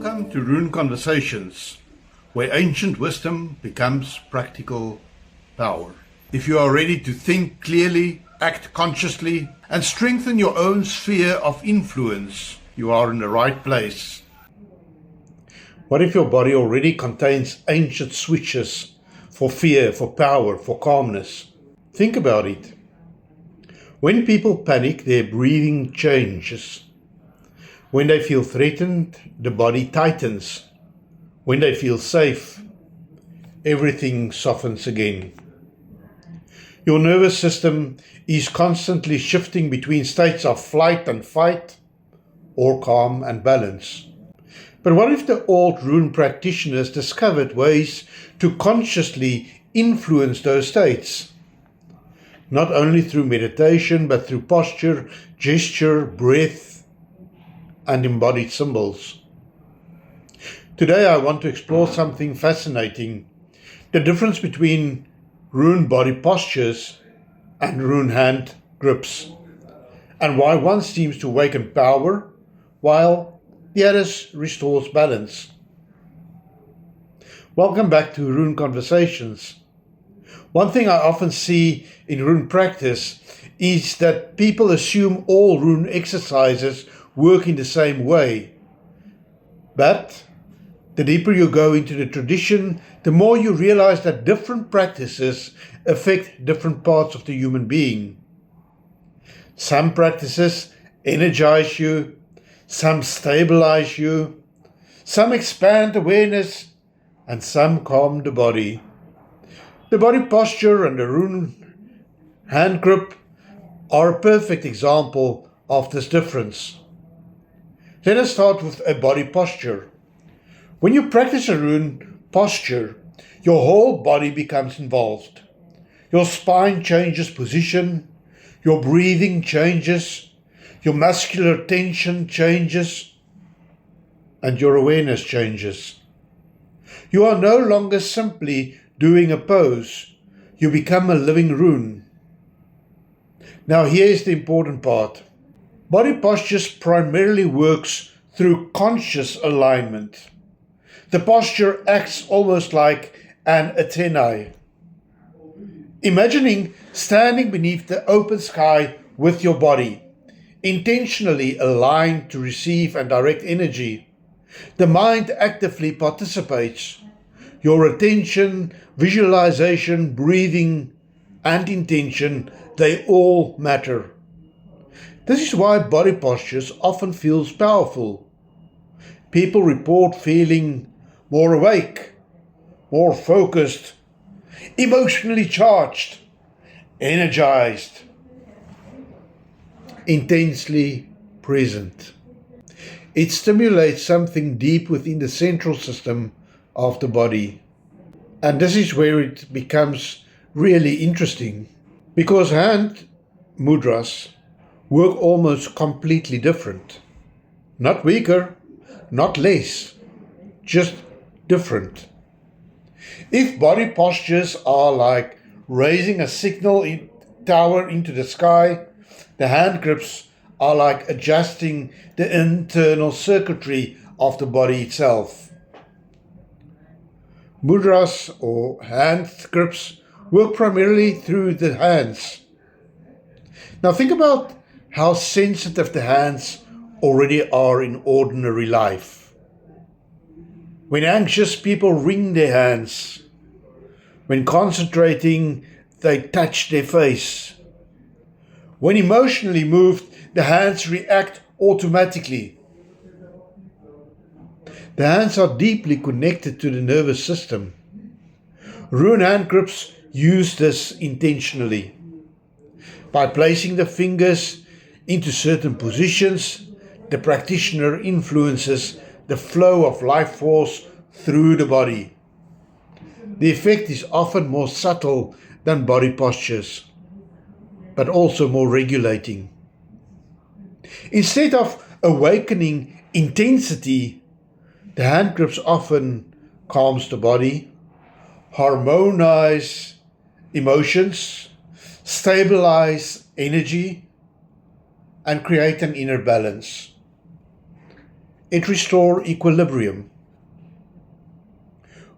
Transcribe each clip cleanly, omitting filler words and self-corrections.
Welcome to Rune Conversations, where ancient wisdom becomes practical power. If you are ready to think clearly, act consciously, and strengthen your own sphere of influence, you are in the right place. What if your body already contains ancient switches for fear, for power, for calmness? Think about it. When people panic, their breathing changes. When they feel threatened, the body tightens. When they feel safe, everything softens again. Your nervous system is constantly shifting between states of flight and fight, or calm and balance. But what if the old rune practitioners discovered ways to consciously influence those states? Not only through meditation, but through posture, gesture, breath, and embodied symbols. Today I want to explore something fascinating, the difference between rune body postures and rune hand grips, and why one seems to awaken power while the other restores balance. Welcome back to Rune Conversations. One thing I often see in rune practice is that people assume all rune exercises work in the same way. But the deeper you go into the tradition, the more you realize that different practices affect different parts of the human being. Some practices energize you, some stabilize you, some expand awareness, and some calm the body. The body posture and the rune hand grip are a perfect example of this difference. Let us start with a body posture. When you practice a rune posture, your whole body becomes involved. Your spine changes position, your breathing changes, your muscular tension changes, and your awareness changes. You are no longer simply doing a pose, you become a living rune. Now here is the important part. Body postures primarily works through conscious alignment. The posture acts almost like an antennae. Imagining standing beneath the open sky with your body, intentionally aligned to receive and direct energy. The mind actively participates. Your attention, visualization, breathing, and intention, they all matter. This is why body postures often feels powerful. People report feeling more awake, more focused, emotionally charged, energized, intensely present. It stimulates something deep within the central system of the body. And this is where it becomes really interesting, because hand mudras work almost completely different. Not weaker, not less, just different. If body postures are like raising a signal tower into the sky, the hand grips are like adjusting the internal circuitry of the body itself. Mudras or hand grips work primarily through the hands. Now think about how sensitive the hands already are in ordinary life. When anxious, people wring their hands. When concentrating, they touch their face. When emotionally moved, the hands react automatically. The hands are deeply connected to the nervous system. Rune hand grips use this intentionally. By placing the fingers into certain positions, the practitioner influences the flow of life force through the body. The effect is often more subtle than body postures, but also more regulating. Instead of awakening intensity, the hand grips often calms the body, harmonize emotions, stabilize energy, and create an inner balance. it restores equilibrium.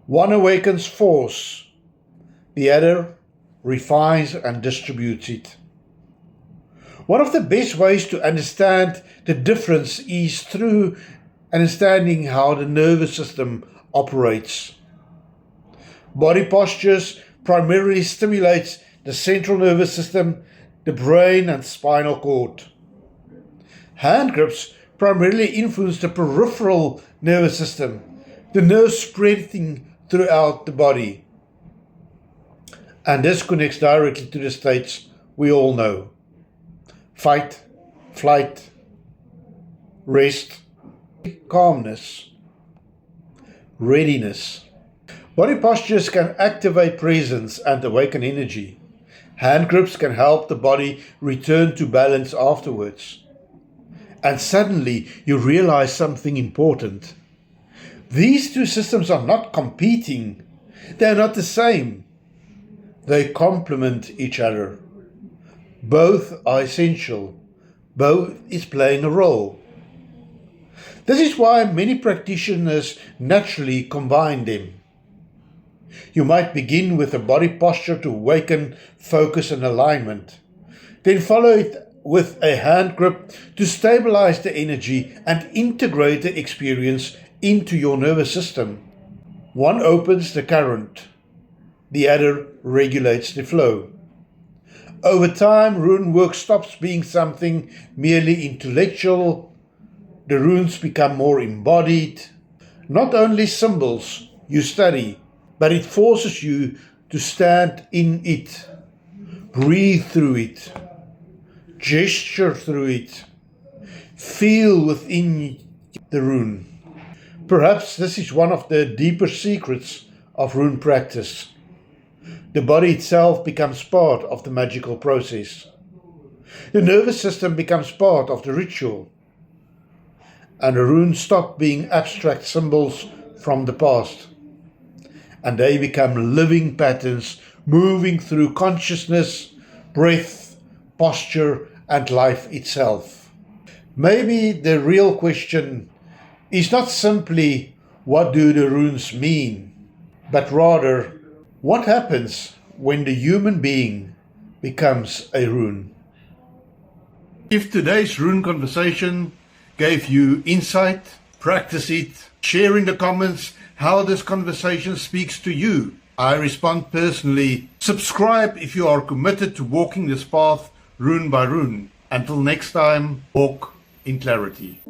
One awakens force, the other refines and distributes it. One of the best ways to understand the difference is through understanding how the nervous system operates. Body postures primarily stimulates the central nervous system, the brain and spinal cord. Hand grips primarily influence the peripheral nervous system, the nerves spreading throughout the body. And this connects directly to the states we all know: fight, flight, rest, calmness, readiness. Body postures can activate presence and awaken energy. Hand grips can help the body return to balance afterwards. And suddenly you realize something important. These two systems are not competing. They are not the same. They complement each other. Both are essential. Both is playing a role. This is why many practitioners naturally combine them. You might begin with a body posture to awaken focus and alignment. Then follow it with a hand grip to stabilize the energy and integrate the experience into your nervous system. One opens the current, the other regulates the flow. Over time, rune work stops being something merely intellectual. The runes become more embodied, not only symbols you study, but it forces you to stand in it, breathe through it, gesture through it, feel within the rune. Perhaps this is one of the deeper secrets of rune practice. The body itself becomes part of the magical process. The nervous system becomes part of the ritual. And the runes stop being abstract symbols from the past. And they become living patterns moving through consciousness, breath, posture, and life itself. Maybe the real question is not simply what do the runes mean, but rather what happens when the human being becomes a rune. If today's rune conversation gave you insight, practice it, share in the comments how this conversation speaks to you. I respond personally. Subscribe if you are committed to walking this path rune by rune. Until next time, walk in clarity.